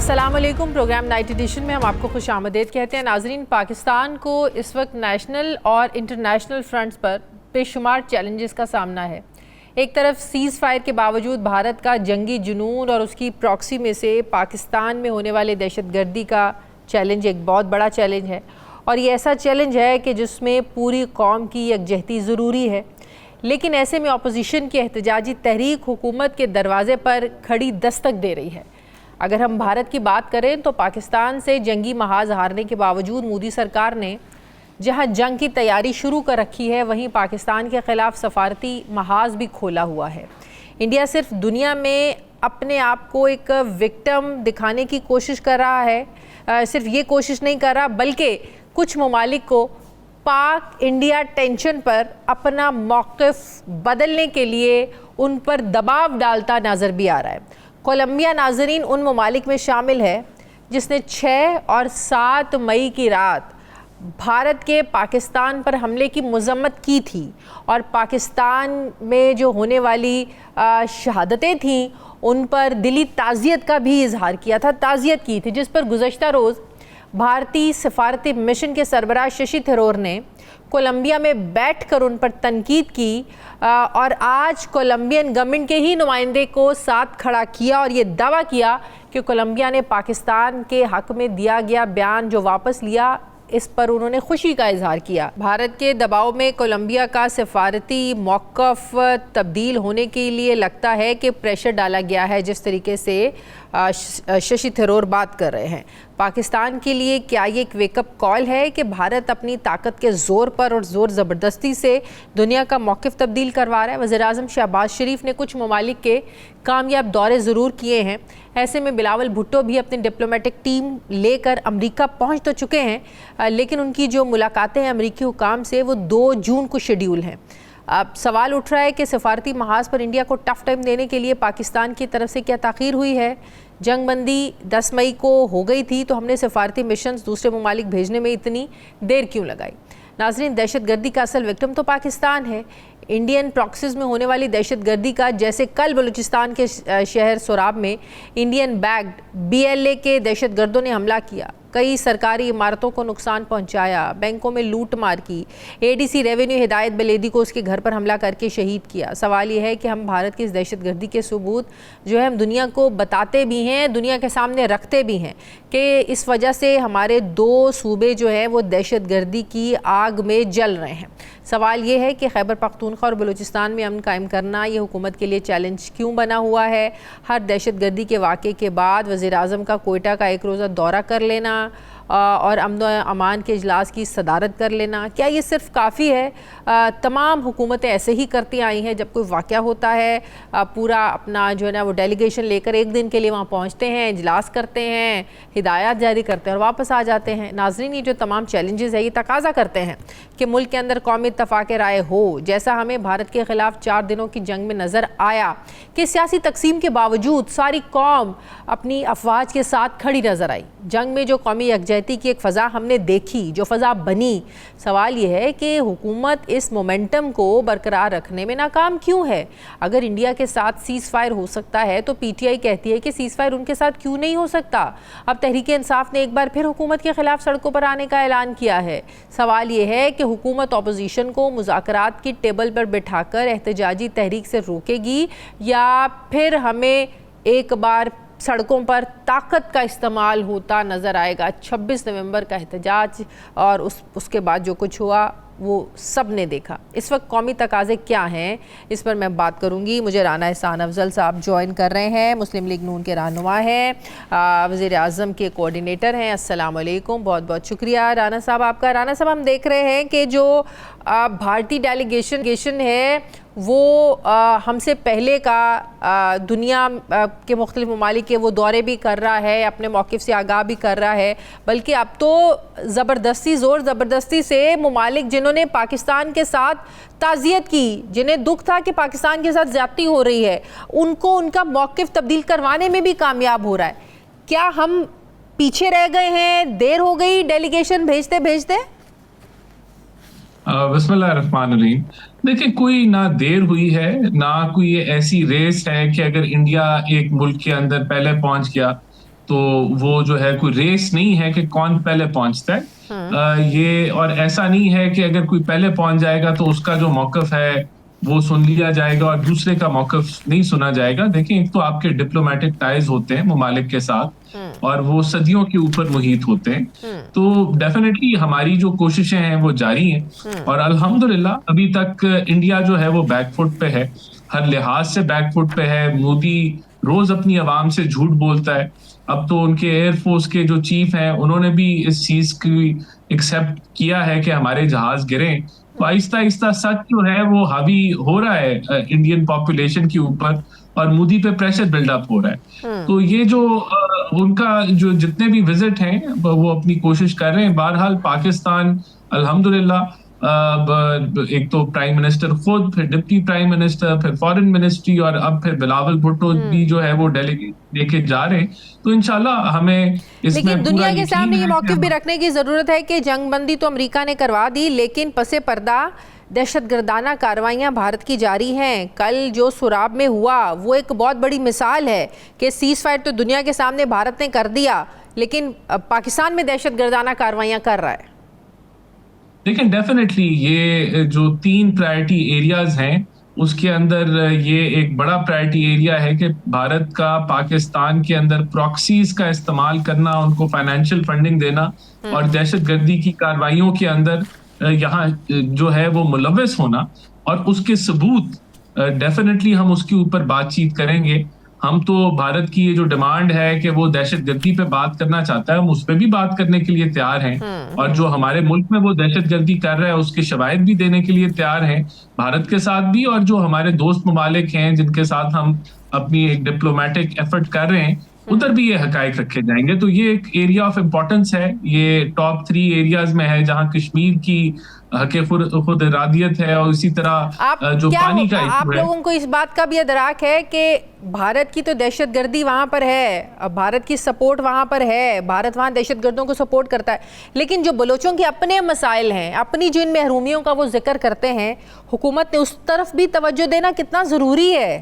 السلام علیکم. Programme night edition میں ہم آپ کو خوش آمدید کہتے ہیں. ناظرین، پاکستان کو اس وقت نیشنل اور انٹرنیشنل فرنٹس پر بے شمار چیلنجز کا سامنا ہے. ایک طرف سیز فائر کے باوجود بھارت کا جنگی جنون اور اس کی پراکسی میں سے پاکستان میں ہونے والے دہشت گردی کا چیلنج ایک بہت بڑا چیلنج ہے، اور یہ ایسا چیلنج ہے کہ جس میں پوری قوم کی یکجہتی ضروری ہے. لیکن ایسے میں اپوزیشن کی احتجاجی تحریک حکومت کے دروازے پر کھڑی دستک دے رہی ہے. اگر ہم بھارت کی بات کریں تو پاکستان سے جنگی محاذ ہارنے کے باوجود مودی سرکار نے جہاں جنگ کی تیاری شروع کر رکھی ہے، وہیں پاکستان کے خلاف سفارتی محاذ بھی کھولا ہوا ہے. انڈیا صرف دنیا میں اپنے آپ کو ایک وکٹم دکھانے کی کوشش کر رہا ہے، صرف یہ کوشش نہیں کر رہا بلکہ کچھ ممالک کو پاک انڈیا ٹینشن پر اپنا موقف بدلنے کے لیے ان پر دباؤ ڈالتا نظر بھی آ رہا ہے. کولمبیا ناظرین ان ممالک میں شامل ہے جس نے 6 اور 7 مئی کی رات بھارت کے پاکستان پر حملے کی مذمت کی تھی، اور پاکستان میں جو ہونے والی شہادتیں تھیں ان پر دلی تعزیت کا بھی اظہار کیا تھا، تعزیت کی تھی، جس پر گزشتہ روز بھارتی سفارتی مشن کے سربراہ ششی تھرور نے کولمبیا میں بیٹھ کر ان پر تنقید کی، اور آج کولمبین گورنمنٹ کے ہی نمائندے کو ساتھ کھڑا کیا اور یہ دعویٰ کیا کہ کولمبیا نے پاکستان کے حق میں دیا گیا بیان جو واپس لیا، اس پر انہوں نے خوشی کا اظہار کیا. بھارت کے دباؤ میں کولمبیا کا سفارتی موقف تبدیل ہونے کے لیے لگتا ہے کہ پریشر ڈالا گیا ہے. جس طریقے سے ششی تھرور بات کر رہے ہیں، پاکستان کے لیے کیا یہ ایک ویک اپ کال ہے کہ بھارت اپنی طاقت کے زور پر اور زور زبردستی سے دنیا کا موقف تبدیل کروا رہا ہے؟ وزیر اعظم شہباز شریف نے کچھ ممالک کے کامیاب دورے ضرور کیے ہیں. ایسے میں بلاول بھٹو بھی اپنی ڈپلومیٹک ٹیم لے کر امریکہ پہنچ تو چکے ہیں، لیکن ان کی جو ملاقاتیں ہیں امریکی حکام سے وہ 2 جون کو شیڈیول ہیں. اب سوال اٹھ رہا ہے کہ سفارتی محاذ پر انڈیا کو ٹف ٹائم دینے کے لیے پاکستان کی طرف سے کیا تاخیر ہوئی ہے؟ جنگ بندی 10 مئی کو ہو گئی تھی تو ہم نے سفارتی مشنز دوسرے ممالک بھیجنے میں اتنی دیر کیوں لگائی؟ ناظرین، دہشت گردی کا اصل وکٹم تو پاکستان ہے. انڈین پراکسیز میں ہونے والی دہشت گردی کا، جیسے کل بلوچستان کے شہر سوراب میں انڈین بیکڈ BLA کے دہشت گردوں نے حملہ کیا، کئی سرکاری عمارتوں کو نقصان پہنچایا، بینکوں میں لوٹ مار کی، ADC ریونیو ہدایت بلیدی کو اس کے گھر پر حملہ کر کے شہید کیا. سوال یہ ہے کہ ہم بھارت کی اس دہشت گردی کے ثبوت جو ہے ہم دنیا کو بتاتے بھی ہیں، دنیا کے سامنے رکھتے بھی ہیں کہ اس وجہ سے ہمارے 2 صوبے جو ہیں وہ دہشت گردی کی آگ میں جل رہے ہیں. سوال یہ ہے کہ خیبر پختونخوا اور بلوچستان میں امن قائم کرنا یہ حکومت کے لیے چیلنج کیوں بنا ہوا ہے؟ ہر دہشت گردی کے واقعے کے بعد وزیر اعظم کا کوئٹہ کا 1 روزہ دورہ کر لینا اور امن و امان کے اجلاس کی صدارت کر لینا، کیا یہ صرف کافی ہے؟ تمام حکومتیں ایسے ہی کرتی آئی ہیں. جب کوئی واقعہ ہوتا ہے پورا اپنا جو ہے نا وہ ڈیلیگیشن لے کر 1 دن کے لیے وہاں پہنچتے ہیں، اجلاس کرتے ہیں، ہدایات جاری کرتے ہیں اور واپس آ جاتے ہیں. ناظرین، یہ جو تمام چیلنجز ہیں یہ تقاضا کرتے ہیں کہ ملک کے اندر قومی اتفاق رائے ہو، جیسا ہمیں بھارت کے خلاف 4 دنوں کی جنگ میں نظر آیا کہ سیاسی تقسیم کے باوجود ساری قوم اپنی افواج کے ساتھ کھڑی نظر آئی. جنگ میں جو قومی یکجہتی کی ایک فضا ہم نے دیکھی، جو فضا بنی، سوال یہ ہے کہ حکومت اس مومنٹم کو برقرار رکھنے میں ناکام کیوں ہے؟ اگر انڈیا کے ساتھ سیز فائر ہو سکتا ہے تو PTI کہتی ہے کہ سیز فائر ان کے ساتھ کیوں نہیں ہو سکتا؟ اب تحریک انصاف نے ایک بار پھر حکومت کے خلاف سڑکوں پر آنے کا اعلان کیا ہے. سوال یہ ہے کہ حکومت اپوزیشن کو مذاکرات کی ٹیبل پر بٹھا کر احتجاجی تحریک سے روکے گی، یا پھر ہمیں ایک بار سڑکوں پر طاقت کا استعمال ہوتا نظر آئے گا؟ 26 نومبر کا احتجاج اور اس کے بعد جو کچھ ہوا وہ سب نے دیکھا. اس وقت قومی تقاضے کیا ہیں، اس پر میں بات کروں گی. مجھے رانا احسان افضل صاحب جوائن کر رہے ہیں، مسلم لیگ نون کے رہنما ہیں، وزیر اعظم کے کوارڈینیٹر ہیں. السلام علیکم، بہت بہت شکریہ رانا صاحب آپ کا. رانا صاحب، ہم دیکھ رہے ہیں کہ جو بھارتی ڈیلیگیشن ہے وہ ہم سے پہلے کا دنیا کے مختلف ممالک کے وہ دورے بھی کر رہا ہے، اپنے موقف سے آگاہ بھی کر رہا ہے، بلکہ اب تو زور زبردستی سے ممالک جنہوں نے پاکستان کے ساتھ تعزیت کی، جنہیں دکھ تھا کہ پاکستان کے ساتھ زیادتی ہو رہی ہے، ان کو ان کا موقف تبدیل کروانے میں بھی کامیاب ہو رہا ہے. کیا ہم پیچھے رہ گئے ہیں؟ دیر ہو گئی ڈیلیگیشن بھیجتے بھیجتے؟ بسم اللہ الرحمن الرحیم. دیکھیں، کوئی نہ دیر ہوئی ہے نہ کوئی ایسی ریس ہے کہ اگر انڈیا ایک ملک کے اندر پہلے پہنچ گیا تو وہ جو ہے کوئی ریس نہیں ہے کہ کون پہلے پہنچتا ہے. یہ اور ایسا نہیں ہے کہ اگر کوئی پہلے پہنچ جائے گا تو اس کا جو موقف ہے وہ سن لیا جائے گا اور دوسرے کا موقف نہیں سنا جائے گا. دیکھیں ایک تو آپ کے ڈپلومیٹک ٹائز ہوتے ہیں ممالک کے ساتھ اور وہ صدیوں کے اوپر محیط ہوتے ہیں, تو ڈیفینیٹلی ہماری جو کوششیں ہیں وہ جاری ہیں اور الحمدللہ ابھی تک انڈیا جو ہے وہ بیک فٹ پہ ہے, ہر لحاظ سے بیک فٹ پہ ہے. مودی روز اپنی عوام سے جھوٹ بولتا ہے. اب تو ان کے ایئر فورس کے جو چیف ہیں انہوں نے بھی اس چیز کی ایکسیپٹ کیا ہے کہ ہمارے جہاز گریں. تو آہستہ آہستہ سچ جو ہے وہ حاوی ہو رہا ہے انڈین پاپولیشن کے اوپر اور مودی پہ پریشر بلڈ اپ ہو رہا ہے. تو یہ جو ان کا جو جتنے بھی وزٹ ہیں وہ اپنی کوشش کر رہے ہیں. بہرحال پاکستان الحمدللہ ایک تو پرائم منسٹر خود, پھر ڈپٹی پرائم منسٹر, پھر فارن منسٹری اور اب پھر بلاول بھٹو بھی جو ہے وہ ڈیلیگیٹ لے کے جا رہے ہیں. تو انشاءاللہ ہمیں اس میں لیکن دنیا کے سامنے یہ موقف بھی رکھنے کی ضرورت ہے کہ جنگ بندی تو امریکہ نے کروا دی, لیکن پس پردہ دہشت گردانہ کارروائیاں بھارت کی جاری ہیں. کل جو سراب میں ہوا وہ ایک بہت بڑی مثال ہے کہ سیز فائر تو دنیا کے سامنے بھارت نے کر دیا, لیکن پاکستان میں دہشت گردانہ کارروائیاں کر رہا ہے. لیکن ڈیفینیٹلی یہ جو 3 پرائرٹی ایریاز ہیں اس کے اندر یہ ایک بڑا پرائرٹی ایریا ہے کہ بھارت کا پاکستان کے اندر پراکسیز کا استعمال کرنا, ان کو فائنینشیل فنڈنگ دینا اور دہشت گردی کی کارروائیوں کے اندر یہاں جو ہے وہ ملوث ہونا, اور اس کے ثبوت ڈیفینیٹلی ہم اس کے اوپر بات چیت کریں گے. ہم تو بھارت کی یہ جو ڈیمانڈ ہے کہ وہ دہشت گردی پہ بات کرنا چاہتا ہے, ہم اس پہ بھی بات کرنے کے لیے تیار ہیں, اور جو ہمارے ملک میں وہ دہشت گردی کر رہا ہے اس کے شواہد بھی دینے کے لیے تیار ہیں بھارت کے ساتھ بھی, اور جو ہمارے دوست ممالک ہیں جن کے ساتھ ہم اپنی ایک ڈپلومیٹک ایفرٹ کر رہے ہیں ادھر بھی یہ حقائق رکھے جائیں گے. تو یہ ایک ایریا آف امپورٹنس ہے, یہ ٹاپ 3 ایریاز میں ہے جہاں کشمیر کی حق خود ارادیت ہے, اور اسی طرح جو پانی کا ایشو ہے. آپ لوگوں کو اس بات کا بھی ادراک ہے کہ بھارت کی تو دہشت گردی وہاں پر ہے, بھارت کی سپورٹ وہاں پر ہے, بھارت وہاں دہشت گردوں کو سپورٹ کرتا ہے, لیکن جو بلوچوں کے اپنے مسائل ہیں, اپنی جو ان محرومیوں کا وہ ذکر کرتے ہیں, حکومت نے اس طرف بھی توجہ دینا کتنا ضروری ہے؟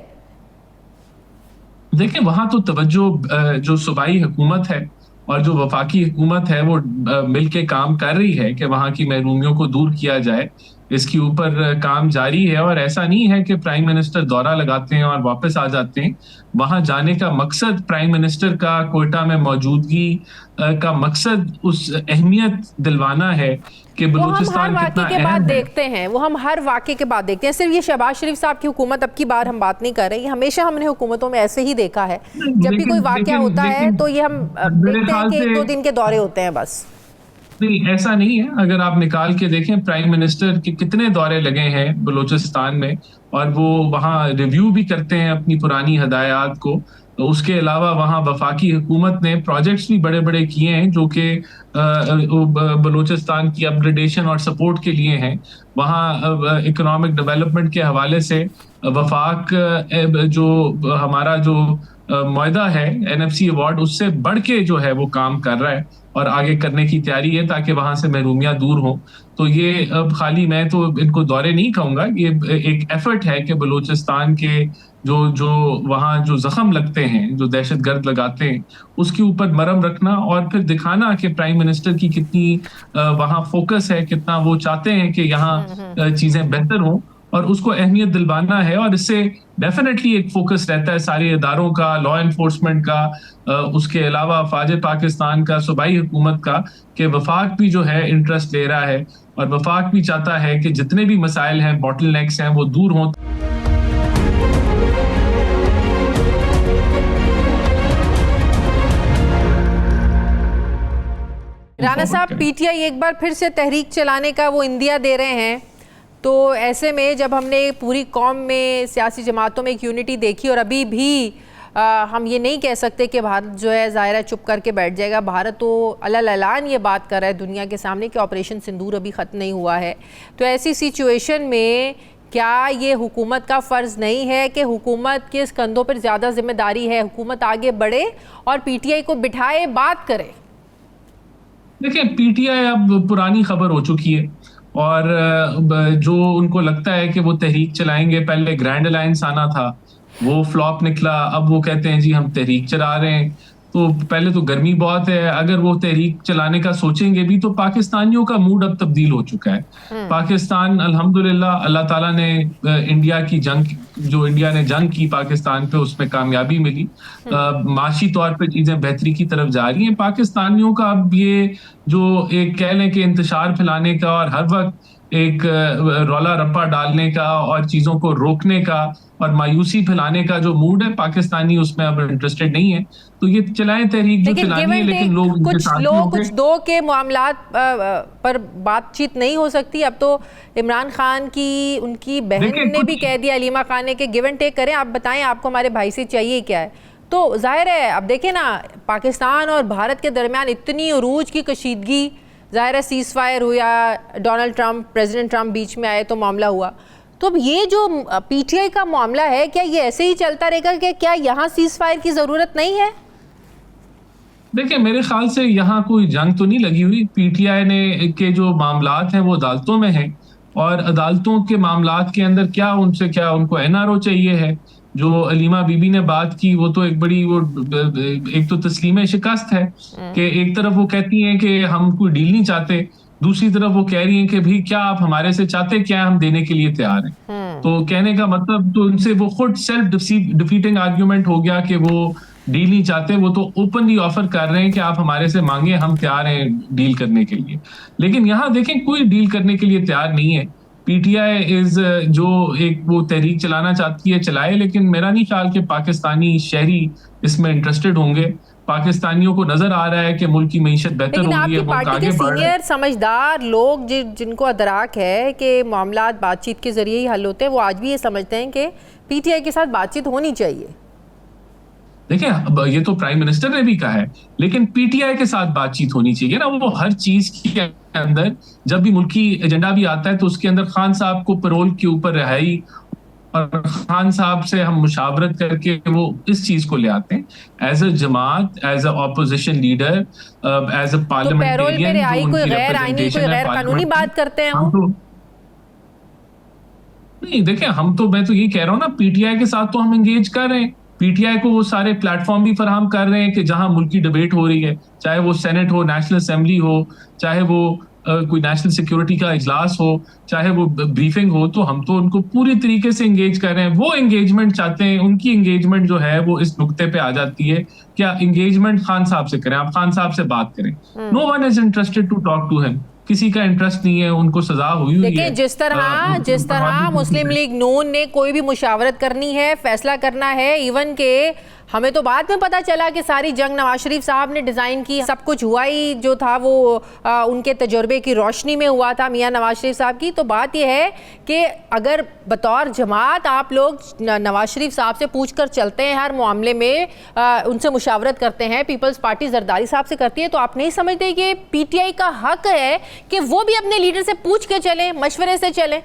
دیکھیں وہاں تو توجہ جو صوبائی حکومت ہے اور جو وفاقی حکومت ہے وہ مل کے کام کر رہی ہے کہ وہاں کی محرومیوں کو دور کیا جائے. اس کے اوپر کام جاری ہے, اور ایسا نہیں ہے کہ پرائم منسٹر دورہ لگاتے ہیں اور واپس آ جاتے ہیں. وہاں جانے کا مقصد پرائم منسٹر کا کوئٹہ میں موجودگی کا مقصد اس اہمیت دلوانا ہے کہ بلوچستان کتنا اہم ہے. وہ ہم ہر واقعے کے بعد دیکھتے ہیں. صرف یہ شہباز شریف صاحب کی حکومت اب کی بار ہم بات نہیں کر رہے, ہمیشہ ہم نے حکومتوں میں ایسے ہی دیکھا ہے, جب بھی کوئی واقعہ ہوتا ہے تو یہ ہم دیکھتے ہیں کہ 1-2 دن کے دورے ہوتے ہیں بس. نہیں ایسا نہیں ہے, اگر آپ نکال کے دیکھیں پرائم منسٹر کے کتنے دورے لگے ہیں بلوچستان میں, اور وہ وہاں ریویو بھی کرتے ہیں اپنی پرانی ہدایات کو. اس کے علاوہ وہاں وفاقی حکومت نے پروجیکٹس بھی بڑے بڑے کیے ہیں جو کہ بلوچستان کی اپ گریڈیشن اور سپورٹ کے لیے ہیں. وہاں اکنامک ڈیولپمنٹ کے حوالے سے وفاق جو ہمارا جو معاہدہ ہے NFC ایوارڈ اس سے بڑھ کے جو ہے وہ کام کر رہا ہے اور آگے کرنے کی تیاری ہے تاکہ وہاں سے محرومیاں دور ہوں. تو یہ اب خالی میں تو ان کو دورے نہیں کہوں گا, یہ ایک ایفرٹ ہے کہ بلوچستان کے جو وہاں جو زخم لگتے ہیں, جو دہشت گرد لگاتے ہیں, اس کے اوپر مرہم رکھنا اور پھر دکھانا کہ پرائم منسٹر کی کتنی وہاں فوکس ہے, کتنا وہ چاہتے ہیں کہ یہاں چیزیں بہتر ہوں, اور اس کو اہمیت دلوانا ہے. اور اس سے ڈیفینیٹلی ایک فوکس رہتا ہے سارے اداروں کا, لا انفورسمنٹ کا, اس کے علاوہ فوج پاکستان کا, صوبائی حکومت کا, کہ وفاق بھی جو ہے انٹرسٹ لے رہا ہے اور وفاق بھی چاہتا ہے کہ جتنے بھی مسائل ہیں, باٹل نیکس ہیں, وہ دور ہوں. رانا صاحب, پی ٹی آئی ایک بار پھر سے تحریک چلانے کا وہ اندیا دے رہے ہیں, تو ایسے میں جب ہم نے پوری قوم میں سیاسی جماعتوں میں ایک یونٹی دیکھی, اور ابھی بھی ہم یہ نہیں کہہ سکتے کہ بھارت جو ہے ظاہرہ چپ کر کے بیٹھ جائے گا. بھارت تو علل اعلان یہ بات کر رہا ہے دنیا کے سامنے کہ آپریشن سندور ابھی ختم نہیں ہوا ہے. تو ایسی سچویشن میں کیا یہ حکومت کا فرض نہیں ہے کہ حکومت کے کندھوں پر زیادہ ذمہ داری ہے, حکومت آگے بڑھے اور پی ٹی آئی کو بٹھائے بات کرے؟ دیکھیں پی ٹی آئی اب پرانی خبر ہو چکی ہے, اور جو ان کو لگتا ہے کہ وہ تحریک چلائیں گے, پہلے گرینڈ الائنس آنا تھا وہ فلاپ نکلا, اب وہ کہتے ہیں جی ہم تحریک چلا رہے ہیں. تو پہلے تو گرمی بہت ہے, اگر وہ تحریک چلانے کا سوچیں گے بھی تو پاکستانیوں کا موڈ اب تبدیل ہو چکا ہے. پاکستان الحمدللہ اللہ تعالیٰ نے انڈیا کی جنگ, جو انڈیا نے جنگ کی پاکستان پہ, اس میں کامیابی ملی, معاشی طور پہ چیزیں بہتری کی طرف جا رہی ہیں. پاکستانیوں کا اب یہ جو ایک کہہ لیں کہ انتشار پھیلانے کا اور ہر وقت ایک رولا رپا ڈالنے کا اور چیزوں کو روکنے کا اور مایوسی پھیلانے کا جو موڈ ہے, پاکستانی اس میں اب انٹرسٹڈ نہیں ہے. تو یہ چلائیں تحریک جو چلانی ہے, لیکن لوگ کچھ دو کے معاملات پر بات چیت نہیں ہو سکتی. اب تو عمران خان کی ان کی بہن نے بھی کہہ دیا علیمہ خان نے کہ گیو اینڈ ٹیک کریں, آپ بتائیں آپ کو ہمارے بھائی سے چاہیے کیا ہے. تو ظاہر ہے اب دیکھیں نا, پاکستان اور بھارت کے درمیان اتنی عروج کی کشیدگی, ظاہر ہے سیز فائر ہوا, ڈونلڈ ٹرمپ پریزیڈنٹ ٹرمپ بیچ میں آئے تو معاملہ ہوا. تو اب یہ جو پی ٹی آئی کا معاملہ ہے, کیا یہ ایسے ہی چلتا رہے گا کہ کیا یہاں سیز فائر کی ضرورت نہیں ہے؟ دیکھیں میرے خیال سے یہاں کوئی جنگ تو نہیں لگی ہوئی. پی ٹی آئی نے کے جو معاملات ہیں وہ عدالتوں میں ہیں, اور عدالتوں کے معاملات کے اندر کیا ان کو این آر او چاہیے ہے. جو علیمہ بی بی نے بات کی وہ تو ایک بڑی ایک تو تسلیم شکست ہے کہ ایک طرف وہ کہتی ہیں کہ ہم کوئی ڈیل نہیں چاہتے, دوسری طرف وہ کہہ رہی ہیں کہ بھئی کیا آپ ہمارے سے چاہتے کیا, ہم دینے کے لیے تیار ہیں. تو کہنے کا مطلب تو ان سے وہ خود سیلف ڈیفیٹنگ آرگیومنٹ ہو گیا کہ وہ ڈیل نہیں چاہتے. وہ تو اوپنلی آفر کر رہے ہیں کہ آپ ہمارے سے مانگیں, ہم تیار ہیں ڈیل کرنے کے لیے. لیکن یہاں دیکھیں کوئی ڈیل کرنے کے لیے تیار نہیں ہے. پی ٹی آئی جو ایک وہ تحریک چلانا چاہتی ہے چلائے, لیکن میرا نہیں خیال کہ پاکستانی شہری اس میں انٹرسٹڈ ہوں گے. پاکستانیوں کو نظر آ رہا ہے کہ ملک کی معیشت بہتر ہو رہی ہے, لیکن آپ کی پارٹی کے سینئر سمجھدار لوگ جن کو ادراک ہے کہ معاملات بات چیت کے ذریعے ہی حل ہوتے ہیں, وہ آج بھی یہ سمجھتے ہیں کہ پی ٹی آئی کے ساتھ بات چیت ہونی چاہیے. دیکھیں یہ تو پرائم منسٹر نے بھی کہا ہے, لیکن پی ٹی آئی کے ساتھ بات چیت ہونی چاہیے نا. وہ ہر چیز کے اندر جب بھی ملکی ایجنڈا بھی آتا ہے تو اس کے اندر خان صاحب کو پیرول کے اوپر رہائی اور خان صاحب سے ہم مشاورت کر کے وہ اس چیز کو لے آتے ہیں ایز اے جماعت, as a opposition leader, as a parliamentarian. کوئی غیر آئینی کوئی غیر قانونی بات کرتے ہیں ہم نہیں. دیکھیں میں تو یہ کہہ رہا ہوں نا, پی ٹی آئی کے ساتھ تو ہم انگیج کر رہے ہیں. پی ٹی آئی کو وہ سارے پلیٹ فارم بھی فراہم کر رہے ہیں کہ جہاں ملکی ڈیبیٹ ہو رہی ہے, چاہے وہ سینٹ ہو, نیشنل اسمبلی ہو, چاہے وہ کوئی نیشنل سیکیورٹی کا اجلاس ہو, چاہے وہ بریفنگ ہو, تو ہم تو ان کو پوری طریقے سے انگیج کر رہے ہیں. وہ انگیجمنٹ چاہتے ہیں, ان کی انگیجمنٹ جو ہے وہ اس نقطے پہ آ جاتی ہے کیا انگیجمنٹ خان صاحب سے کریں, آپ خان صاحب سے بات کریں. No one is interested to talk to ہم, کسی کا انٹرسٹ نہیں ہے, ان کو سزا ہوئی ہے. دیکھیں جس طرح مسلم لیگ نون نے کوئی بھی مشاورت کرنی ہے, فیصلہ کرنا ہے, ایون کہ ہمیں تو بعد میں پتا چلا کہ ساری جنگ نواز شریف صاحب نے ڈیزائن کی, سب کچھ ہوا ہی جو تھا وہ ان کے تجربے کی روشنی میں ہوا تھا میاں نواز شریف صاحب کی. تو بات یہ ہے کہ اگر بطور جماعت آپ لوگ نواز شریف صاحب سے پوچھ کر چلتے ہیں, ہر معاملے میں ان سے مشاورت کرتے ہیں, پیپلز پارٹی زرداری صاحب سے کرتی ہے, تو آپ نہیں سمجھتے کہ پی ٹی آئی کا حق ہے کہ وہ بھی اپنے لیڈر سے پوچھ کے چلیں, مشورے سے چلیں؟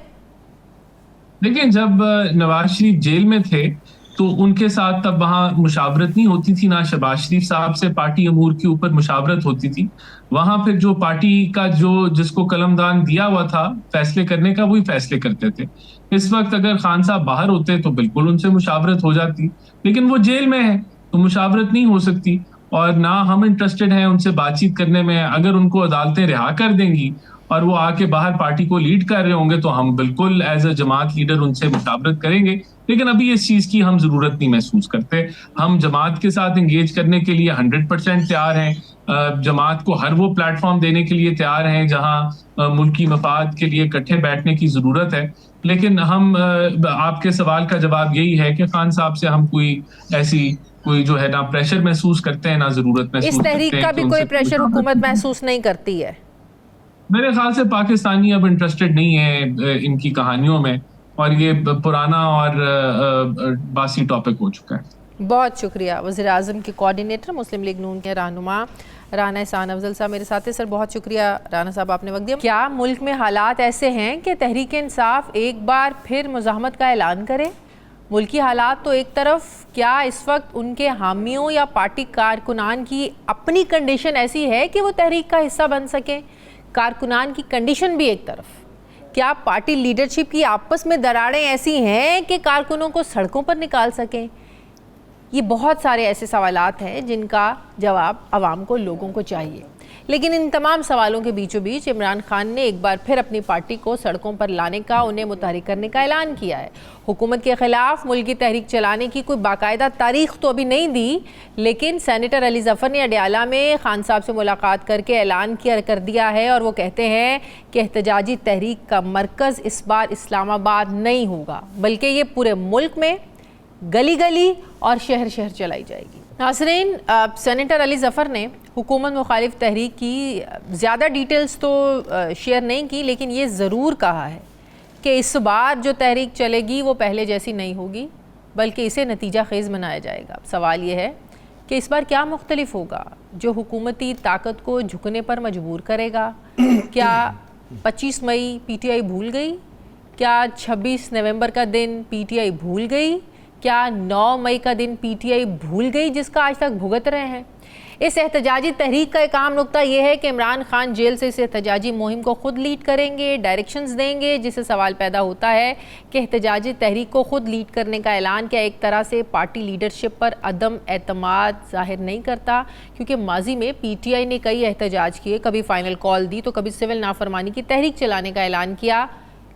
دیکھیں جب نواز شریف جیل میں تھے تو ان کے ساتھ تب وہاں مشاورت نہیں ہوتی تھی, نہ شہباز شریف صاحب سے پارٹی امور کے اوپر مشاورت ہوتی تھی. وہاں پھر جو پارٹی کا جس کو قلم دان دیا ہوا تھا فیصلے کرنے کا, وہی فیصلے کرتے تھے. اس وقت اگر خان صاحب باہر ہوتے تو بالکل ان سے مشاورت ہو جاتی, لیکن وہ جیل میں ہے تو مشاورت نہیں ہو سکتی, اور نہ ہم انٹرسٹڈ ہیں ان سے بات چیت کرنے میں. اگر ان کو عدالتیں رہا کر دیں گی اور وہ آ کے باہر پارٹی کو لیڈ کر رہے ہوں گے تو ہم بالکل ایز اے جماعت لیڈر ان سے مشاورت کریں گے. لیکن ابھی اس چیز کی ہم ضرورت نہیں محسوس کرتے. ہم جماعت کے ساتھ انگیج کرنے کے لیے 100% تیار ہیں, جماعت کو ہر وہ پلیٹ فارم دینے کے لیے تیار ہیں جہاں ملکی مفاد کے لیے اکٹھے بیٹھنے کی ضرورت ہے. لیکن ہم آپ کے سوال کا جواب یہی ہے کہ خان صاحب سے ہم کوئی جو ہے نہ پریشر محسوس کرتے ہیں, نہ ضرورت محسوس کرتے ہیں. اس تحریک کا بھی کوئی پریشر حکومت محسوس نہیں کرتی ہے؟ میرے خیال سے پاکستانی اب انٹرسٹڈ نہیں ہے ان کی کہانیوں میں, اور یہ پرانا اور باسی ٹاپک ہو چکا ہے. بہت شکریہ. وزیر اعظم کے کوارڈینیٹر مسلم لیگ نون کے رہنما رانا احسان افضل صاحب میرے ساتھ ہیں. سر بہت شکریہ رانا صاحب, آپ نے وقت دیا. کیا ملک میں حالات ایسے ہیں کہ تحریک انصاف ایک بار پھر مزاحمت کا اعلان کرے؟ ملکی حالات تو ایک طرف, کیا اس وقت ان کے حامیوں یا پارٹی کارکنان کی اپنی کنڈیشن ایسی ہے کہ وہ تحریک کا حصہ بن سکیں؟ کارکنان کی کنڈیشن بھی ایک طرف, کیا پارٹی لیڈرشپ کی آپس میں دراڑیں ایسی ہیں کہ کارکنوں کو سڑکوں پر نکال سکیں؟ یہ بہت سارے ایسے سوالات ہیں جن کا جواب عوام کو، لوگوں کو چاہیے، لیکن ان تمام سوالوں کے بیچوں بیچ عمران خان نے ایک بار پھر اپنی پارٹی کو سڑکوں پر لانے کا، انہیں متحرک کرنے کا اعلان کیا ہے۔ حکومت کے خلاف ملکی تحریک چلانے کی کوئی باقاعدہ تاریخ تو ابھی نہیں دی، لیکن سینیٹر علی ظفر نے اڈیالہ میں خان صاحب سے ملاقات کر کے اعلان کر دیا ہے، اور وہ کہتے ہیں کہ احتجاجی تحریک کا مرکز اس بار اسلام آباد نہیں ہوگا، بلکہ یہ پورے ملک میں گلی گلی اور شہر شہر چلائی جائے گی۔ ناظرین، سینیٹر علی ظفر نے حکومت مخالف تحریک کی زیادہ ڈیٹیلز تو شیئر نہیں کی، لیکن یہ ضرور کہا ہے کہ اس بار جو تحریک چلے گی وہ پہلے جیسی نہیں ہوگی، بلکہ اسے نتیجہ خیز بنایا جائے گا۔ سوال یہ ہے کہ اس بار کیا مختلف ہوگا جو حکومتی طاقت کو جھکنے پر مجبور کرے گا؟ کیا 25 مئی پی ٹی آئی بھول گئی؟ کیا 26 نومبر کا دن پی ٹی آئی بھول گئی؟ کیا 9 مئی کا دن پی ٹی آئی بھول گئی جس کا آج تک بھگت رہے ہیں؟ اس احتجاجی تحریک کا ایک عام نقطہ یہ ہے کہ عمران خان جیل سے اس احتجاجی مہم کو خود لیڈ کریں گے، ڈائریکشنز دیں گے، جس سے سوال پیدا ہوتا ہے کہ احتجاجی تحریک کو خود لیڈ کرنے کا اعلان کیا ایک طرح سے پارٹی لیڈرشپ پر عدم اعتماد ظاہر نہیں کرتا؟ کیونکہ ماضی میں پی ٹی آئی نے کئی احتجاج کیے، کبھی فائنل کال دی تو کبھی سول نافرمانی کی تحریک چلانے کا اعلان کیا،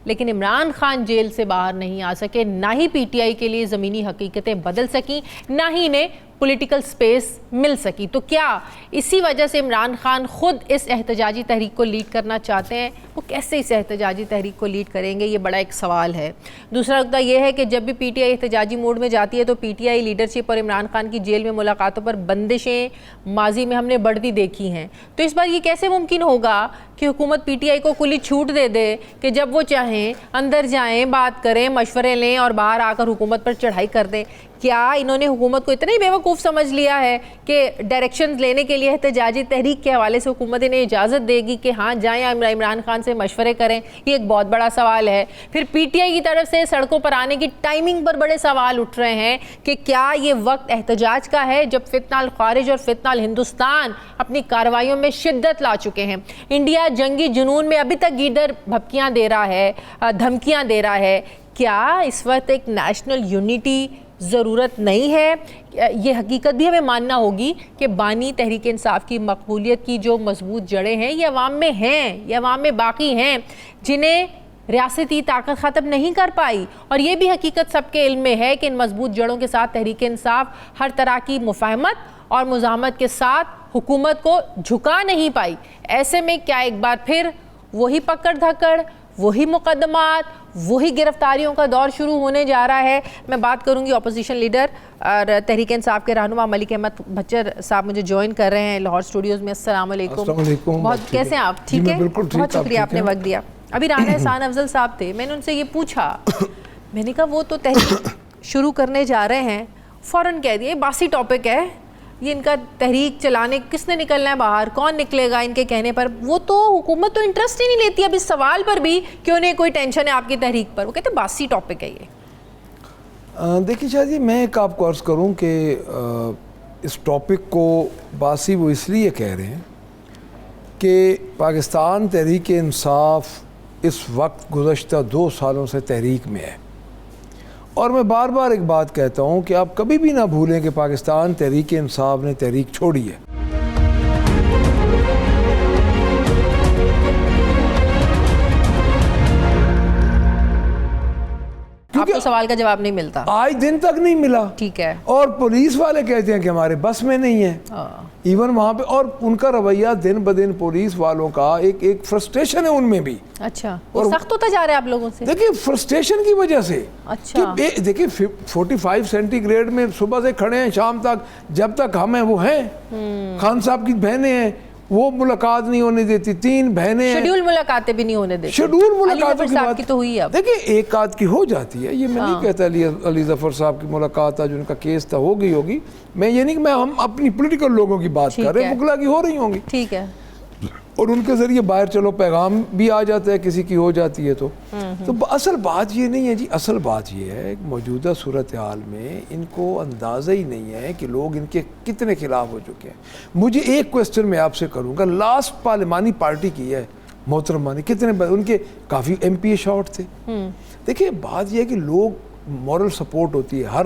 لیکن عمران خان جیل سے باہر نہیں آ سکے، نہ ہی پی ٹی آئی کے لیے زمینی حقیقتیں بدل سکیں، نہ ہی انہیں پولیٹیکل سپیس مل سکی۔ تو کیا اسی وجہ سے عمران خان خود اس احتجاجی تحریک کو لیڈ کرنا چاہتے ہیں؟ وہ کیسے اس احتجاجی تحریک کو لیڈ کریں گے؟ یہ بڑا ایک سوال ہے۔ دوسرا نقطہ یہ ہے کہ جب بھی پی ٹی آئی احتجاجی موڈ میں جاتی ہے تو پی ٹی آئی لیڈرشپ اور عمران خان کی جیل میں ملاقاتوں پر بندشیں ماضی میں ہم نے بڑھتی دیکھی ہیں۔ تو اس بار یہ کیسے ممکن ہوگا کہ حکومت پی ٹی آئی کو کلی چھوٹ دے دے کہ جب وہ چاہیں اندر جائیں، بات کریں، مشورے لیں اور باہر آ کر حکومت پر چڑھائی کر دیں؟ کیا انہوں نے حکومت کو اتنا ہی بیوقوف سمجھ لیا ہے کہ ڈائریکشنز لینے کے لیے احتجاجی تحریک کے حوالے سے حکومت انہیں اجازت دے گی کہ ہاں جائیں عمران خان سے مشورے کریں؟ یہ ایک بہت بڑا سوال ہے۔ پھر پی ٹی آئی کی طرف سے سڑکوں پر آنے کی ٹائمنگ پر بڑے سوال اٹھ رہے ہیں کہ کیا یہ وقت احتجاج کا ہے جب فتنہ الخوارج اور فتنہ الہندوستان اپنی کارروائیوں میں شدت لا چکے ہیں؟ انڈیا جنگی جنون میں ابھی تک گیدر بھپکیاں دے رہا ہے، دھمکیاں دے رہا ہے۔ کیا اس وقت ایک نیشنل یونٹی ضرورت نہیں ہے؟ یہ حقیقت بھی ہمیں ماننا ہوگی کہ بانی تحریک انصاف کی مقبولیت کی جو مضبوط جڑیں ہیں یہ عوام میں ہیں، یہ عوام میں باقی ہیں، جنہیں ریاستی طاقت ختم نہیں کر پائی۔ اور یہ بھی حقیقت سب کے علم میں ہے کہ ان مضبوط جڑوں کے ساتھ تحریک انصاف ہر طرح کی مفاہمت اور مزاحمت کے ساتھ حکومت کو جھکا نہیں پائی۔ ایسے میں کیا ایک بار پھر وہی پکڑ دھکڑ، وہی مقدمات، وہی گرفتاریوں کا دور شروع ہونے جا رہا ہے؟ میں بات کروں گی اپوزیشن لیڈر اور تحریک انصاف کے رہنما ملک احمد بھچر صاحب مجھے جوائن کر رہے ہیں لاہور اسٹوڈیوز میں۔ السلام علیکم۔ بہت کیسے ہیں آپ؟ ٹھیک ہے، بہت شکریہ آپ نے وقت دیا۔ ابھی رانا احسان افضل صاحب تھے، میں نے ان سے یہ پوچھا، میں نے کہا وہ تو تحریک شروع کرنے جا رہے ہیں، فوراً کہہ دیا باسی ٹاپک ہے، یہ ان کا تحریک چلانے کس نے نکلنا ہے باہر، کون نکلے گا ان کے کہنے پر؟ وہ تو حکومت تو انٹرسٹ ہی نہیں لیتی اب اس سوال پر بھی کہ انہیں کوئی ٹینشن ہے آپ کی تحریک پر، وہ کہتے ہیں باسی ٹاپک ہے یہ۔ دیکھیے شاہ جی، میں ایک آپ کو عرض کروں کہ اس ٹاپک کو باسی وہ اس لیے کہہ رہے ہیں کہ پاکستان تحریک انصاف اس وقت گزشتہ 2 سالوں سے تحریک میں ہے، اور میں بار بار ایک بات کہتا ہوں کہ آپ کبھی بھی نہ بھولیں کہ پاکستان تحریک انصاف نے تحریک چھوڑی ہے۔ آپ کو سوال کا جواب نہیں ملتا، آج دن تک نہیں ملا، ٹھیک ہے، اور پولیس والے کہتے ہیں کہ ہمارے بس میں نہیں ہے ایون وہاں پہ، اور ان کا رویہ دن بدن پولیس والوں کا ایک فرسٹریشن ہے ان میں بھی۔ اچھا، اور سخت ہوتا جا رہا ہے آپ لوگوں سے؟ دیکھیں فرسٹریشن کی وجہ سے، اچھا دیکھیں 45 سینٹی گریڈ میں صبح سے کھڑے ہیں شام تک، جب تک ہم ہیں وہ ہیں، خان صاحب کی بہنیں ہیں وہ ملاقات نہیں ہونے دیتی، 3 بہنیں ہیں، شیڈول ملاقاتیں بھی نہیں ہونے دیتی، شیڈول ملاقاتوں کی بات کی تو ہوئی ہے اب، دیکھیں ایک آدھ کی ہو جاتی ہے، یہ میں نہیں کہتا علی ظفر صاحب کی ملاقات تھا جو ان کا کیس تھا ہوگی، میں یہ نہیں کہ ہم اپنی پولیٹیکل لوگوں کی بات کر رہے ہیں، وکلا کی ہو رہی ہوں گی، ٹھیک ہے، اور ان کے ذریعے باہر چلو پیغام بھی آ جاتا ہے کسی کی ہو جاتی ہے تو اصل بات یہ نہیں ہے جی، اصل بات یہ ہے کہ موجودہ صورتحال میں ان کو اندازہ ہی نہیں ہے کہ لوگ ان کے کتنے خلاف ہو چکے ہیں۔ مجھے ایک کوسچن میں آپ سے کروں گا، لاسٹ پارلیمانی پارٹی کی ہے محترمانی، کتنے ان کے کافی MP شارٹ تھے۔ دیکھیں بات یہ ہے کہ لوگ مورل سپورٹ ہوتی ہے، ہر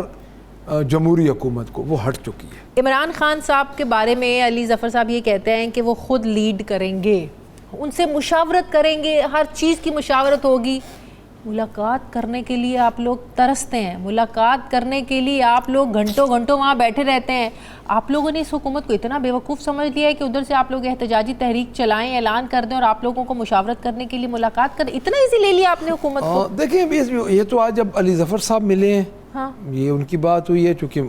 جمہوری حکومت کو وہ ہٹ چکی ہے۔ عمران خان صاحب کے بارے میں علی ظفر صاحب یہ کہتے ہیں کہ وہ خود لیڈ کریں گے، ان سے مشاورت کریں گے، ہر چیز کی مشاورت ہوگی۔ ملاقات کرنے کے لیے آپ لوگ ترستے ہیں، ملاقات کرنے کے لیے آپ لوگ گھنٹوں گھنٹوں وہاں بیٹھے رہتے ہیں۔ آپ لوگوں نے اس حکومت کو اتنا بیوقوف سمجھ لیا ہے کہ ادھر سے آپ لوگ احتجاجی تحریک چلائیں، اعلان کر دیں اور آپ لوگوں کو مشاورت کرنے کے لیے ملاقات کریں، اتنا ایزی لے لیا آپ نے حکومت کو؟ دیکھیں یہ تو آج اب علی ظفر صاحب ملے ہیں، ہاں یہ ان کی بات ہوئی ہے، چونکہ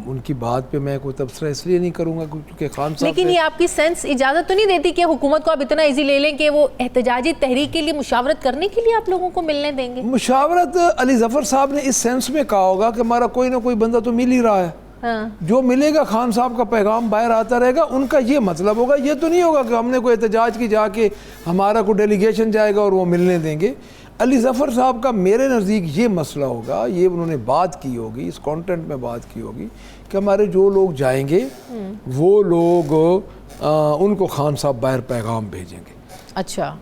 ان کی بات پہ میں کوئی تبصرہ اس لیے نہیں کروں گا کیونکہ خان صاحب لیکن یہ آپ کی سینس اجازت تو نہیں دیتی کہ حکومت کو آپ اتنا ایزی لے لیں کہ وہ احتجاجی تحریک کے لیے مشاورت کرنے کے لیے آپ لوگوں کو ملنے دیں گے؟ مشاورت علی ظفر صاحب نے اس سینس میں کہا ہوگا کہ ہمارا کوئی نہ کوئی بندہ تو مل ہی رہا ہے، جو ملے گا خان صاحب کا پیغام باہر آتا رہے گا، ان کا یہ مطلب ہوگا۔ یہ تو نہیں ہوگا کہ ہم نے کوئی احتجاج کی جا کے ہمارا کوئی ڈیلیگیشن جائے گا اور وہ ملنے دیں گے۔ علی ظفر صاحب کا میرے نزدیک یہ مسئلہ ہوگا، یہ انہوں نے بات کی ہوگی، اس کانٹینٹ میں بات کی ہوگی کہ ہمارے جو لوگ جائیں گے وہ لوگ ان کو خان صاحب باہر پیغام بھیجیں گے۔ اچھا،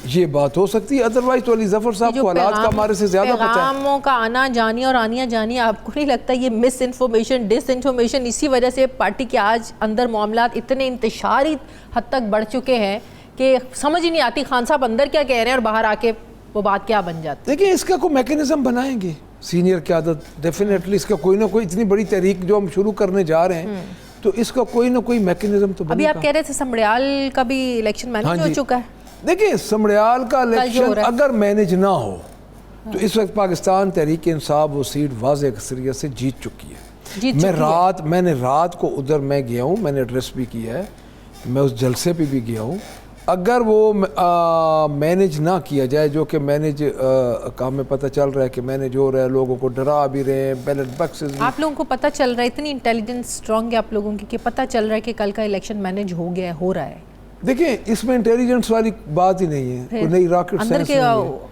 یہ بات ہو سکتی ہے، ادروائز تو علی ظفر صاحب کو حالات کا ہمارے سے زیادہ پتہ ہے۔ پیغاموں کا آنا جانی اور آنیا جانی، آپ کو نہیں لگتا یہ مس انفارمیشن، ڈس انفارمیشن، اسی وجہ سے پارٹی کے آج اندر معاملات اتنے انتشاری حد تک بڑھ چکے ہیں کہ سمجھ ہی نہیں آتی خان صاحب اندر کیا کہہ رہے ہیں اور باہر آ کے وہ بات کیا بن جاتی؟ دیکھیں اس کا کوئی میکینزم بنائیں گے سینئر قیادت، ڈیفینیٹلی اس کا کوئی نہ کوئی، اتنی بڑی تحریک جو ہم شروع کرنے جا رہے ہیں تو اس کا کوئی نہ کوئی میکینزم تو بنے گا۔ ابھی آپ کہہ رہے تھے سمڑیال کا بھی الیکشن مینیج ہو چکا ہے۔ دیکھیں سمڑیال کا الیکشن اگر مینیج نہ ہو تو اس وقت پاکستان تحریک انصاف وہ سیٹ واضح اکثریت سے جیت چکی ہے۔ میں نے رات کو ادھر میں گیا ہوں، میں نے ایڈریس بھی کیا ہے، میں اس جلسے پہ بھی گیا ہوں۔ اگر وہ مینیج نہ کیا جائے، جو کہ مینیج کا ہمیں پتہ چل رہا ہے کہ مینیج ہو رہا ہے، لوگوں کو ڈرا بھی رہے ہیں، بیلٹ باکسز بھی۔ آپ لوگوں کو پتہ چل رہا ہے، اتنی انٹیلیجنس اسٹرانگ ہے آپ لوگوں کی کہ پتہ چل رہا ہے کہ کل کا الیکشن مینیج ہو گیا ہے، ہو رہا ہے؟ دیکھیں اس میں انٹیلیجنس والی بات ہی نہیں ہے، کوئی نئی راکٹ سائنس نہیں ہے۔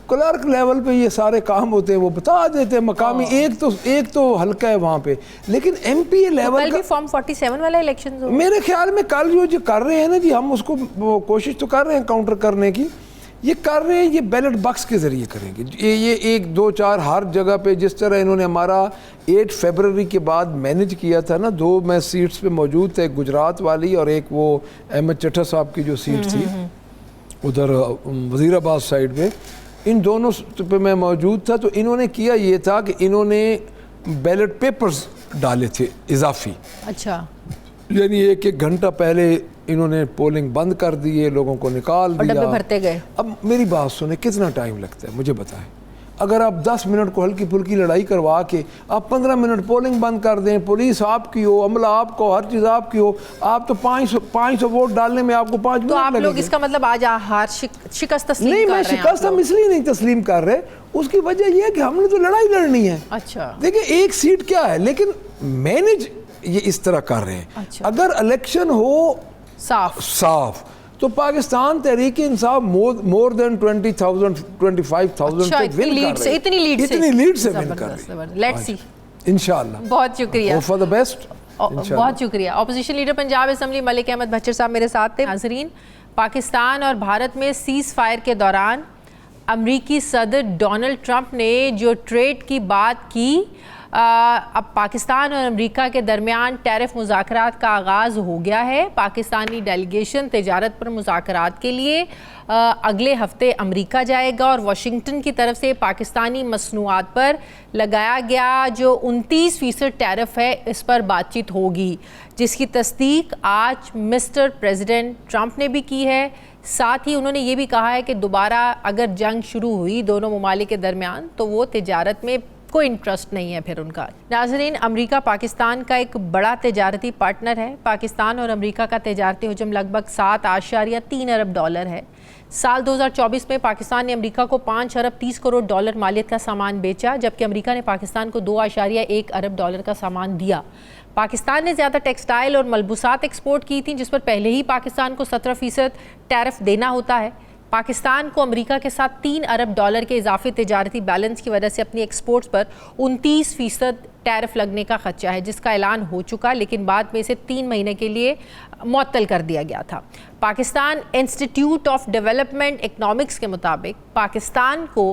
کلرک لیول پہ یہ سارے کام ہوتے ہیں، وہ بتا دیتے ہیں مقامی، ایک تو حلقہ ہے وہاں پہ، لیکن ایم پی اے لیول کل بھی فارم 47 والا الیکشن ہو؟ میرے خیال میں کل جو کر رہے ہیں نا جی، ہم اس کو کوشش تو کر رہے ہیں کاؤنٹر کرنے کی، یہ کر رہے ہیں یہ بیلٹ باکس کے ذریعے کریں گے۔ یہ 1 2 4 ہر جگہ پہ جس طرح انہوں نے ہمارا 8 فیبروری کے بعد مینیج کیا تھا نا، 2 میں سیٹس پہ موجود تھے، گجرات والی اور ایک وہ احمد چٹھا صاحب کی جو سیٹ تھی ادھر وزیر آباد سائڈ پہ، ان دونوں پہ میں موجود تھا۔ تو انہوں نے کیا یہ تھا کہ انہوں نے بیلٹ پیپرز ڈالے تھے اضافی، اچھا، یعنی 1 گھنٹہ پہلے انہوں نے پولنگ بند کر دیے، لوگوں کو نکال دیا، ڈبے بھرتے گئے۔ اب میری بات سنیں، کتنا ٹائم لگتا ہے مجھے بتائیں؟ اگر آپ 10 منٹ کو ہلکی پھلکی لڑائی کروا کے آپ 15 منٹ پولنگ بند کر دیں، پولیس آپ کی ہو، عملہ آپ کو، ہر چیز آپ کی ہو، آپ تو 500 ووٹ ڈالنے میں آپ کو 5 منٹ تو آپ لگیں لوگ گے۔ اس کا مطلب آج ہار شکست تسلیم نہیں، کر میں رہے ہیں؟ شکست ہم اس لیے نہیں تسلیم کر رہے، اس کی وجہ یہ ہے کہ ہم نے تو لڑائی لڑنی ہے۔ اچھا، دیکھیں ایک سیٹ کیا ہے، لیکن مینیج یہ اس طرح کر رہے ہیں۔ اگر الیکشن ہو صاف تو پاکستان تحریک انصاف مور دین 20,000 25,000 سے ون کر رہے ہیں، اتنی لیڈ سے ون کر رہے ہیں۔ لیٹس سی، انشاءاللہ، بہت شکریہ، ہوپ فار دی بیسٹ، بہت شکریہ۔ Opposition leader Punjab assembly Malik Ahmad بھچر صاحب میرے ساتھ تھے۔ ناظرین، پاکستان اور بھارت میں سیز فائر کے دوران امریکی صدر ڈونلڈ ٹرمپ نے جو ٹریڈ کی بات کی، اب پاکستان اور امریکہ کے درمیان ٹیرف مذاکرات کا آغاز ہو گیا ہے۔ پاکستانی ڈیلیگیشن تجارت پر مذاکرات کے لیے اگلے ہفتے امریکہ جائے گا اور واشنگٹن کی طرف سے پاکستانی مصنوعات پر لگایا گیا جو 29% ٹیرف ہے، اس پر بات چیت ہوگی، جس کی تصدیق آج مسٹر پریزیڈنٹ ٹرمپ نے بھی کی ہے۔ ساتھ ہی انہوں نے یہ بھی کہا ہے کہ دوبارہ اگر جنگ شروع ہوئی دونوں ممالک کے درمیان تو وہ تجارت میں کوئی انٹرسٹ نہیں ہے پھر ان کا۔ ناظرین، امریکہ پاکستان کا ایک بڑا تجارتی پارٹنر ہے۔ پاکستان اور امریکہ کا تجارتی حجم لگ بھگ $7.3 ارب ہے۔ سال 2024 میں پاکستان نے امریکہ کو $5.30 مالیت کا سامان بیچا، جبکہ امریکہ نے پاکستان کو $2.1 ارب کا سامان دیا۔ پاکستان نے زیادہ ٹیکسٹائل اور ملبوسات ایکسپورٹ کی تھیں، جس پر پہلے ہی پاکستان کو 17% ٹیرف دینا ہوتا ہے۔ پاکستان کو امریکہ کے ساتھ $3 ارب کے اضافی تجارتی بیلنس کی وجہ سے اپنی ایکسپورٹس پر 29% ٹیرف لگنے کا خدشہ ہے، جس کا اعلان ہو چکا، لیکن بعد میں اسے 3 مہینے کے لیے معطل کر دیا گیا تھا۔ Pakistan institute of development economics کے مطابق پاکستان کو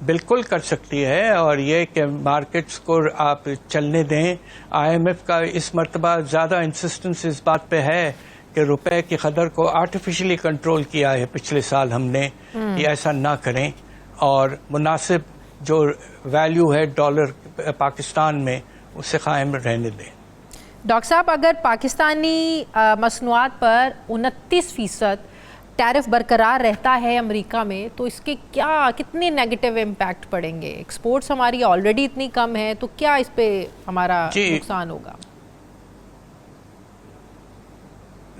بالکل کر سکتی ہے، اور یہ کہ مارکیٹس کو آپ چلنے دیں. IMF کا اس مرتبہ زیادہ انسسٹنس اس بات پہ ہے کہ روپے کی قدر کو آرٹیفیشلی کنٹرول کیا ہے پچھلے سال ہم نے، کہ ایسا نہ کریں اور مناسب جو ویلیو ہے ڈالر پاکستان میں اسے قائم رہنے دیں. ڈاکٹر صاحب، اگر پاکستانی مصنوعات پر 29% ٹیرف برقرار رہتا ہے امریکہ میں، تو اس کے کتنے نیگیٹو امپیکٹ پڑیں گے؟ ایکسپورٹس ہماری آلریڈی اتنی کم ہے، تو کیا اس پہ ہمارا نقصان ہوگا؟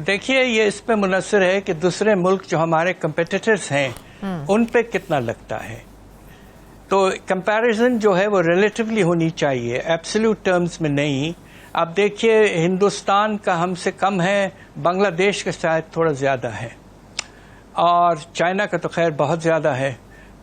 دیکھیے، یہ اس پہ منحصر ہے کہ دوسرے ملک جو ہمارے کمپیٹیٹرز ہیں ان پہ کتنا لگتا ہے. تو کمپیریزن جو ہے وہ ریلیٹیولی ہونی چاہیے، ایبسلیوٹ ٹرمز میں نہیں. اب دیکھیے، ہندوستان کا ہم سے کم ہے، بنگلہ دیش کا شاید تھوڑا زیادہ ہے، اور چائنا کا تو خیر بہت زیادہ ہے.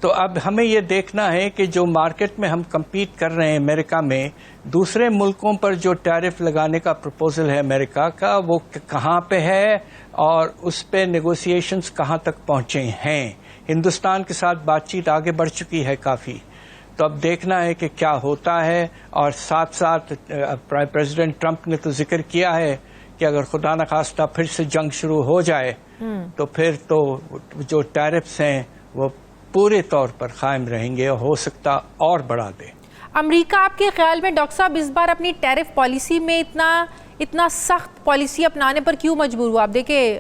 تو اب ہمیں یہ دیکھنا ہے کہ جو مارکیٹ میں ہم کمپیٹ کر رہے ہیں امریکہ میں، دوسرے ملکوں پر جو ٹیرف لگانے کا پروپوزل ہے امریکہ کا، وہ کہاں پہ ہے اور اس پہ نیگوسیشنز کہاں تک پہنچے ہیں. ہندوستان کے ساتھ بات چیت آگے بڑھ چکی ہے کافی، تو اب دیکھنا ہے کہ کیا ہوتا ہے. اور ساتھ ساتھ پریزیڈنٹ ٹرمپ نے تو ذکر کیا ہے کہ اگر خدا نخواستہ پھر سے جنگ شروع ہو جائے تو پھر تو جو ٹیرفز ہیں وہ پورے طور پر قائم رہیں گے، ہو سکتا اور بڑھا دے. امریکہ آپ کے خیال میں ڈاکٹر صاحب اس بار اپنی ٹیرف پالیسی میں اتنا سخت پالیسی اپنانے پر کیوں مجبور ہوا؟ آپ دیکھیں،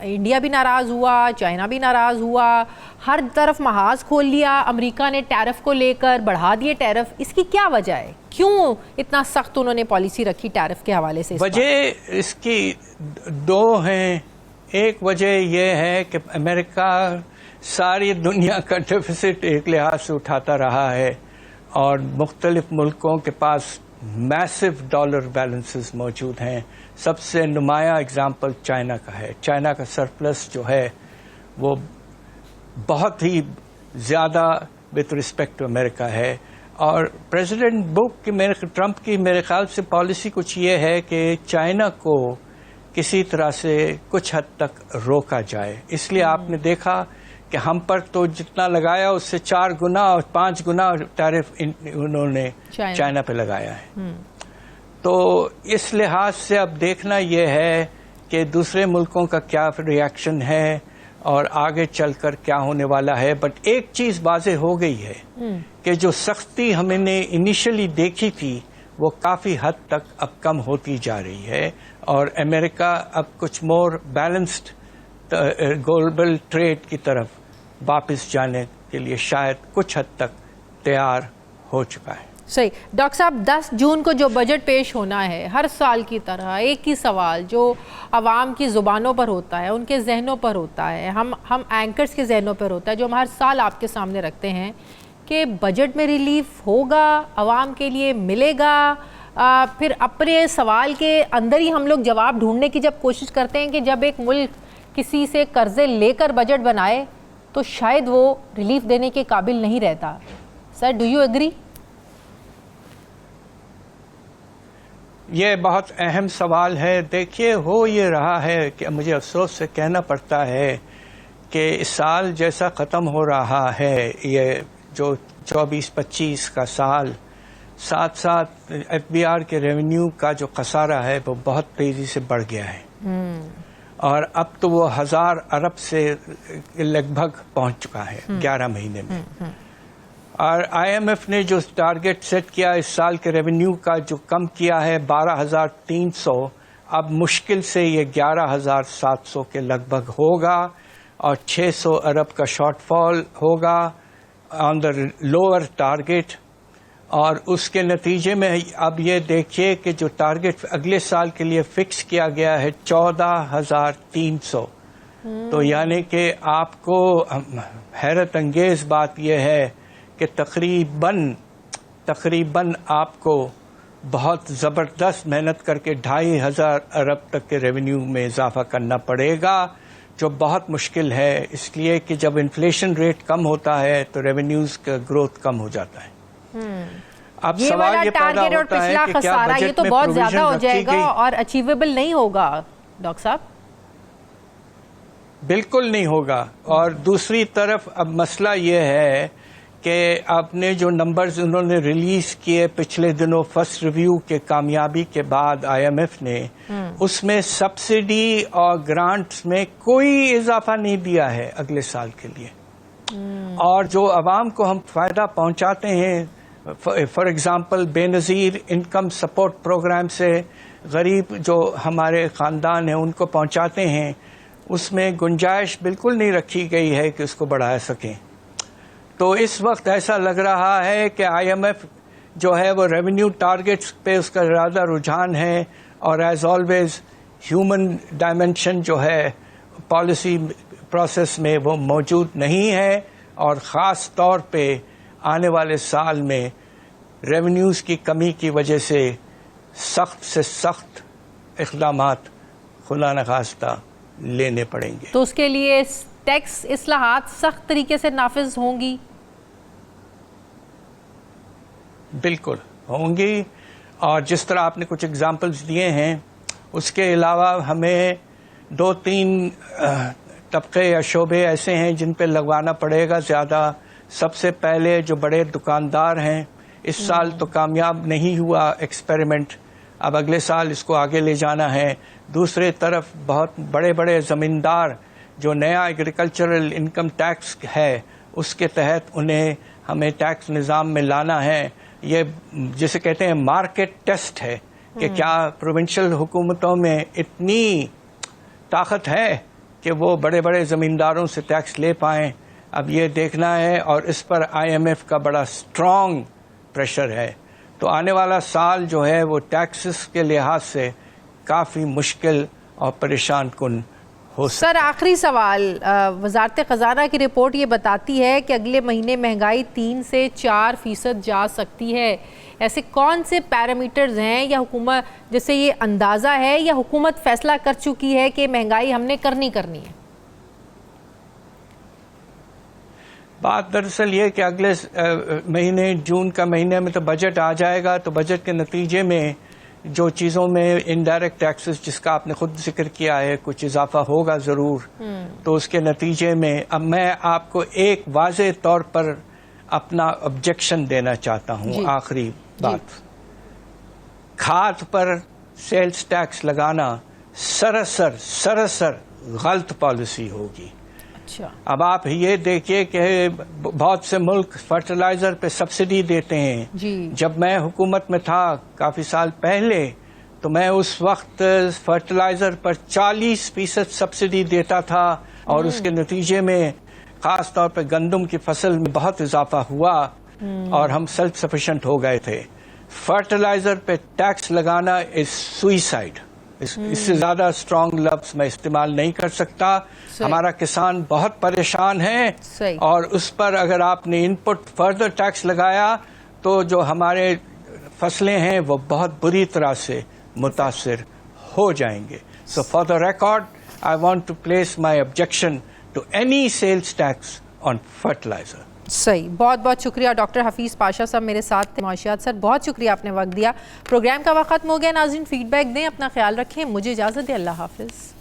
انڈیا بھی ناراض ہوا، چائنا بھی ناراض ہوا، ہر طرف محاذ کھول لیا امریکہ نے ٹیرف کو لے کر، بڑھا دیے ٹیرف. اس کی کیا وجہ ہے؟ کیوں اتنا سخت انہوں نے پالیسی رکھی ٹیرف کے حوالے سے؟ وجہ اس کی دو ہیں. ایک وجہ یہ ہے کہ امریکہ ساری دنیا کا ڈیفیسٹ ایک لحاظ سے اٹھاتا رہا ہے، اور مختلف ملکوں کے پاس میسو ڈالر بیلنسز موجود ہیں. سب سے نمایاں اگزامپل چائنا کا ہے. چائنا کا سرپلس جو ہے وہ بہت ہی زیادہ وتھ رسپیکٹ ٹو امریکہ ہے. اور پریزیڈنٹ ٹرمپ کی میرے خیال سے پالیسی کچھ یہ ہے کہ چائنا کو کسی طرح سے کچھ حد تک روکا جائے. اس لیے آپ نے دیکھا کہ ہم پر تو جتنا لگایا اس سے 4 گنا اور 5 گنا ٹیرف انہوں نے چائنا پہ لگایا ہے. تو اس لحاظ سے اب دیکھنا یہ ہے کہ دوسرے ملکوں کا کیا ریاکشن ہے اور آگے چل کر کیا ہونے والا ہے. بٹ ایک چیز واضح ہو گئی ہے کہ جو سختی ہم نے انیشلی دیکھی تھی وہ کافی حد تک اب کم ہوتی جا رہی ہے، اور امریکہ اب کچھ مور بیلنسڈ گلوبل ٹریڈ کی طرف واپس جانے کے لیے شاید کچھ حد تک تیار ہو چکا ہے. صحیح. ڈاکٹر صاحب، 10 جون کو جو بجٹ پیش ہونا ہے، ہر سال کی طرح ایک ہی سوال جو عوام کی زبانوں پر ہوتا ہے، ان کے ذہنوں پر ہوتا ہے، ہم اینکرز کے ذہنوں پر ہوتا ہے، جو ہم ہر سال آپ کے سامنے رکھتے ہیں کہ بجٹ میں ریلیف ہوگا، عوام کے لیے ملے گا. پھر اپنے سوال کے اندر ہی ہم لوگ جواب ڈھونڈنے کی جب کوشش کرتے ہیں کہ جب ایک ملک کسی سے قرضے لے کر بجٹ بنائے تو شاید وہ ریلیف دینے کے قابل نہیں رہتا. سر، ڈو یو ایگری؟ یہ بہت اہم سوال ہے. دیکھیے، ہو یہ رہا ہے کہ مجھے افسوس سے کہنا پڑتا ہے کہ اس سال جیسا ختم ہو رہا ہے، یہ جو 24-25 کا سال، ساتھ ساتھ ایف بی آر کے ریونیو کا جو خسارہ ہے وہ بہت تیزی سے بڑھ گیا ہے، اور اب تو وہ 1000 ارب سے لگ بھگ پہنچ چکا ہے 11 مہینے میں. اور آئی ایم ایف نے جو ٹارگٹ سیٹ کیا اس سال کے ریونیو کا، جو کم کیا ہے 12,300، اب مشکل سے یہ 11,700 کے لگ بھگ ہوگا، اور 600 ارب کا شارٹ فال ہوگا آن دا لوور ٹارگٹ. اور اس کے نتیجے میں اب یہ دیکھیے کہ جو ٹارگٹ اگلے سال کے لیے فکس کیا گیا ہے 14,300، تو یعنی کہ آپ کو حیرت انگیز بات یہ ہے کہ تقریباً آپ کو بہت زبردست محنت کر کے 2,500 ارب تک کے ریونیو میں اضافہ کرنا پڑے گا، جو بہت مشکل ہے، اس لیے کہ جب انفلیشن ریٹ کم ہوتا ہے تو ریونیوز کا گروتھ کم ہو جاتا ہے. اب یہ سوال والا یہ پیدا ٹارگٹ اور ہوتا ہے پچھلا کہ کیا خسارہ یہ بجٹ تو میں بہت زیادہ ہو جائے گا گئی؟ اور اچیویبل نہیں ہوگا ڈاکٹر صاحب. بالکل نہیں ہوگا. اور دوسری طرف اب مسئلہ یہ ہے کہ آپ نے جو نمبرز انہوں نے ریلیز کیے پچھلے دنوں فرسٹ ریویو کے کامیابی کے بعد IMF نے، اس میں سبسڈی اور گرانٹس میں کوئی اضافہ نہیں دیا ہے اگلے سال کے لیے. اور جو عوام کو ہم فائدہ پہنچاتے ہیں، فار ایگزامپل بے نظیر انکم سپورٹ پروگرام سے غریب جو ہمارے خاندان ہیں ان کو پہنچاتے ہیں، اس میں گنجائش بالکل نہیں رکھی گئی ہے کہ اس کو بڑھا سکیں. تو اس وقت ایسا لگ رہا ہے کہ IMF جو ہے وہ ریونیو ٹارگٹس پہ اس کا زیادہ رجحان ہے، اور ایز آلویز ہیومن ڈائمنشن جو ہے پالیسی پروسیس میں وہ موجود نہیں ہے، اور خاص طور پہ آنے والے سال میں ریونیوز کی کمی کی وجہ سے سخت سے سخت اقدامات خدا نخواستہ لینے پڑیں گے. تو اس کے لیے ٹیکس اصلاحات سخت طریقے سے نافذ ہوں گی؟ بالکل ہوں گی، اور جس طرح آپ نے کچھ اگزامپلس دیے ہیں اس کے علاوہ ہمیں 2-3 طبقے یا شعبے ایسے ہیں جن پہ لگوانا پڑے گا زیادہ. سب سے پہلے جو بڑے دکاندار ہیں، اس سال تو کامیاب نہیں ہوا ایکسپیریمنٹ، اب اگلے سال اس کو آگے لے جانا ہے. دوسرے طرف بہت بڑے بڑے زمیندار جو نیا ایگریکلچرل انکم ٹیکس ہے اس کے تحت انہیں ہمیں ٹیکس نظام میں لانا ہے. یہ جسے کہتے ہیں مارکیٹ ٹیسٹ ہے کہ کیا پروونشل حکومتوں میں اتنی طاقت ہے کہ وہ بڑے بڑے زمینداروں سے ٹیکس لے پائیں. اب یہ دیکھنا ہے، اور اس پر IMF کا بڑا اسٹرانگ پریشر ہے. تو آنے والا سال جو ہے وہ ٹیکسز کے لحاظ سے کافی مشکل اور پریشان کن ہو سکتا ہے. سر آخری سوال، وزارت خزانہ کی رپورٹ یہ بتاتی ہے کہ اگلے مہینے مہنگائی 3 سے 4% جا سکتی ہے. ایسے کون سے پیرامیٹرز ہیں یا حکومت جیسے یہ اندازہ ہے یا حکومت فیصلہ کر چکی ہے کہ مہنگائی ہم نے کرنی ہے؟ بات دراصل یہ کہ اگلے مہینے جون کا مہینے میں تو بجٹ آ جائے گا، تو بجٹ کے نتیجے میں جو چیزوں میں انڈائریکٹ ٹیکسز جس کا آپ نے خود ذکر کیا ہے کچھ اضافہ ہوگا ضرور. تو اس کے نتیجے میں اب میں آپ کو ایک واضح طور پر اپنا آبجیکشن دینا چاہتا ہوں. آخری بات، کھاد پر سیلز ٹیکس لگانا سراسر غلط پالیسی ہوگی. اب آپ یہ دیکھیے کہ بہت سے ملک فرٹیلائزر پہ سبسڈی دیتے ہیں. جب میں حکومت میں تھا کافی سال پہلے تو میں اس وقت فرٹیلائزر پر 40% سبسڈی دیتا تھا، اور اس کے نتیجے میں خاص طور پہ گندم کی فصل میں بہت اضافہ ہوا اور ہم سیلف سفیشینٹ ہو گئے تھے. فرٹیلائزر پہ ٹیکس لگانا از سوئسائڈ. اس سے زیادہ اسٹرانگ لفظ میں استعمال نہیں کر سکتا. ہمارا کسان بہت پریشان ہے، اور اس پر اگر آپ نے ان پٹ فردر ٹیکس لگایا تو جو ہمارے فصلیں ہیں وہ بہت بری طرح سے متاثر ہو جائیں گے. So for the record I want to place my objection to any sales tax on fertiliser. صحیح، بہت بہت شکریہ ڈاکٹر حفیظ پاشا صاحب میرے ساتھ معاشیات. سر بہت شکریہ آپ نے وقت دیا. پروگرام کا وقت ختم ہو گیا. ناظرین فیڈ بیک دیں، اپنا خیال رکھیں. مجھے اجازت دیں. اللہ حافظ.